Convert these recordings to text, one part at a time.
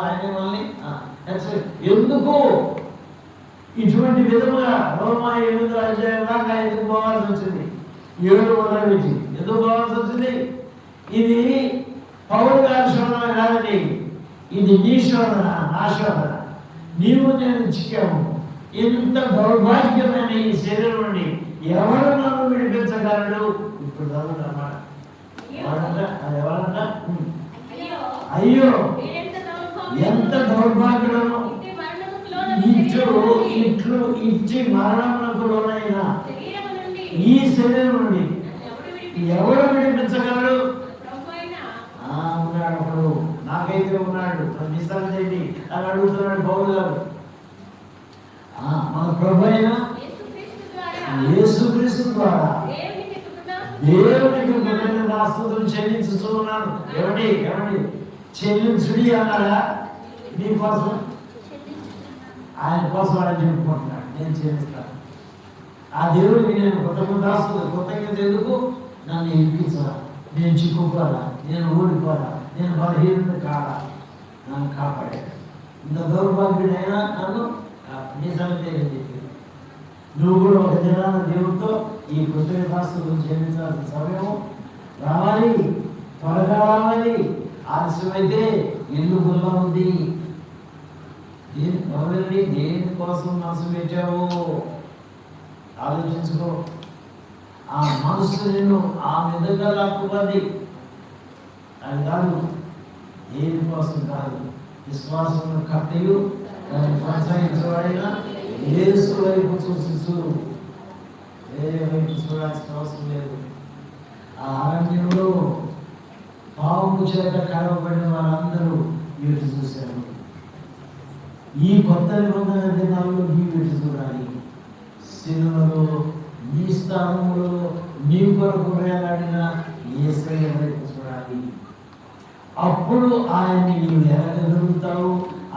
ఆయన మళ్ళీ ఎందుకు ఇటువంటి విధముగా రోమా 8వ అధ్యాయం దాకా ఎందుకు పోవాల్సి వచ్చింది? 7 మొదలుపెట్టి ఎందుకు పోవాల్సి వచ్చింది? ఇది పౌరు గారి శోధన కాదండి, ఇది నీ శోధన, నా శోధన. నీవు నేను చిక్కాము. ఇంత దౌర్భాగ్యమైన ఈ శరీరం నుండి ఎవరు నన్ను విడిపించగలడు? ఇప్పుడు చదువుతామాట ఎవరన్నా అయ్యో ఎంత దౌర్భాగ్యము, ఇట్లు ఇచ్చి మరణమునకు లోనైన ఈ శరీరం నుండి ఎవరు విడిపించగలడు? ఉన్నాడు ఒకడు, నాకైతే ఉన్నాడు. నిస్తాను చేయండి అని అడుగుతున్నాడు పౌలు గారు. మన ప్రభు అయిన యేసుక్రీస్తు ద్వారా దేవునికి కృతజ్ఞతాస్తుతులు చెల్లించుతూ ఉన్నాను. ఎవడి చెల్లించుడి అన్నాడా? నీకోసం, ఆయన కోసం ఆయన చెప్పుకుంటున్నాడు. నేను చెల్లిస్తాను ఆ దేవుడికి. నేను కృతజ్ఞత ఎందుకు? నన్ను ఇప్పించాలా, నేను చిక్కుకోవాలా, నేను ఓడిపోవాలా, నేను బలహీనత కాదా, నన్ను కాపాడాడు. ఇంత దౌర్భాగ్యుడైనా నన్ను నిజంగా చెప్పి నువ్వు కూడా ఒక దినాన దేవుడితో ఈ కృతజ్ఞతాస్తుతులు చెల్లించాల్సిన సమయం రావాలి, త్వరగా రావాలి. ఆలస్యమైతే ఇల్లు గుల్ల ఉంది. దేనికోసం మనసు పెట్టావు ఆలోచించుకో. ఆ మనసు నేను ఆ విధంగా లాక్కున్నది అది కాదు, దేనికోసం కాదు. విశ్వాసం కట్టయు దాన్ని కొనసాగించబడినా యేసు వైపు చూసి వేరే వైపు చూడాల్సిన అవసరం లేదు. ఆ అరణ్యంలో పాము చేత కడవబడిన వారందరూ వీటి చూశారు. ఈ కొత్త నిబంధన దినాల్లో నీ వీటి చూడాలి. సిలువలో నీ స్థానంలో నీ కొరకు వేలాడిన యేసయ్య వైపు చూడాలి. అప్పుడు ఆయన్ని నీవు ఎరగగలుగుతావు,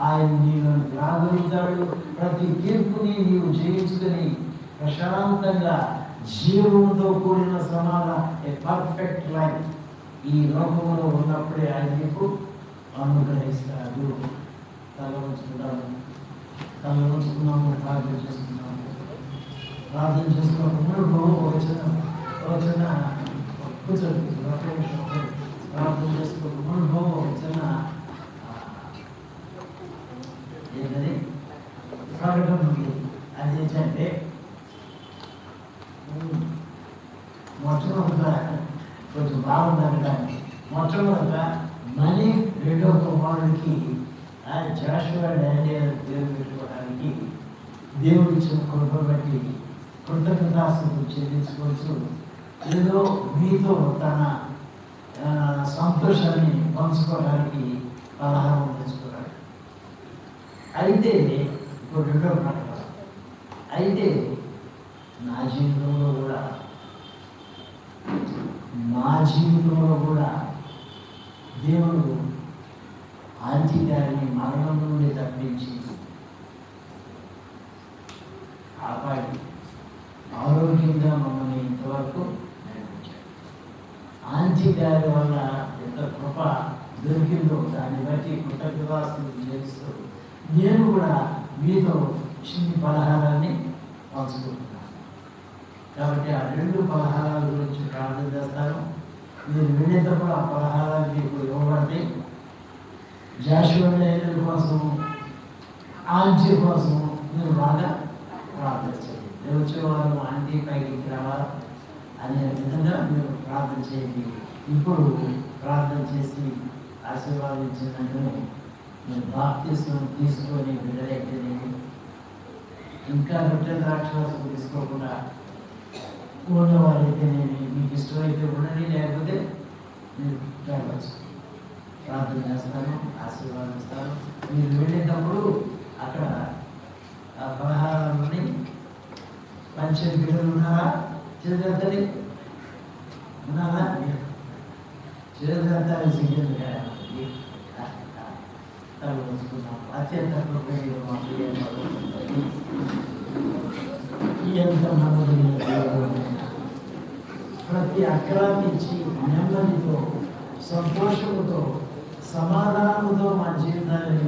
ఆయన నీవు రాగలుగుతాడు. ప్రతి తీర్పుని నీవు జయించుకొని ప్రశాంతంగా జీవంతో కూడిన సమాధాన ఏ పర్ఫెక్ట్ లైఫ్ ఈ లోకంలో ఉన్నప్పుడే ఆయన నీకు అనుగ్రహిస్తాడు. తల ఉంచుకున్నాము, ప్రార్థన చేసుకున్నాము. ప్రార్థన చేసుకున్నప్పుడు వచ్చిన కూర్చోండి. ప్రార్థన చేసుకున్నప్పుడు వచ్చిన ఏంటది ప్రకటన ఉంది. అది ఏంటంటే మొట్టమొదట కొంచెం బాగుందనడానికి మొట్టమొదట మనీ 2వ కుమారుడికి జాషువా డానియేల్ పేరు పెట్టుకోవడానికి దేవుడు ఇచ్చిన కృప బట్టి కృతజ్ఞతాస్తుతులు చెల్లించుకోవచ్చు. ఏదో మీతో తన సంతోషాన్ని పంచుకోవడానికి పలహారం తెచ్చుకున్నాడు. అయితే ఇప్పుడు 2వ ప్రకటన. అయితే నా జీవితంలో కూడా దేవుడు ఆంటీ గారిని మరణం నుండి తప్పించి కాపాడి ఆరోగ్యంగా మమ్మల్ని ఇంతవరకు నడిపించాడు. ఆంటీ గారి వల్ల ఎంత కృప దొరికిందో దాన్ని బట్టి కృతజ్ఞతాస్తుతులు చేస్తూ నేను కూడా మీతో చిన్ని పలహారాన్ని పంచుకుంటున్నాను. కాబట్టి ఆ 2 పలహారాల గురించి ప్రార్థన చేస్తాను. మీరు వెళ్ళేటప్పుడు ఆ పలహారాలు మీకు ఇవ్వబడతాయి. జాషువా డానియేల్ కోసం, ఆంటీ కోసం మీరు బాగా ప్రార్థన చేయండి. వచ్చేవారు ఆంటీ పైకి రావాలి అనే విధంగా మీరు ప్రార్థన చేయండి. ఇప్పుడు ప్రార్థన చేసి ఆశీర్వాదించిన వెంటనే మీరు బాప్తిస్మం తీసుకొని బిడ్డలైతేనేమి, ఇంకా రొట్టె ద్రాక్షరసం తీసుకోకుండా ఉన్నవారైతేనేమి, మీకు ఇష్టమైతే ఉండండి, లేకపోతే మీరు వెళ్ళవచ్చు. ప్రార్థన చేస్తాను, ఆశీర్వాదిస్తాను. మీరు వెళ్ళేటప్పుడు అక్కడ ఆ పలహారాలని పంచే బిడ్డలు ఉన్నారా? చేతులెత్తండి. ఉన్నారా? చేతులెత్తాలి. సిగ్గులు తల ఉంచుకున్నాం. అత్యంత ఎంత ప్రతి అక్రాంతించి నెమ్మదితో సంతోషముతో సమాధానంతో మా జీవితాన్ని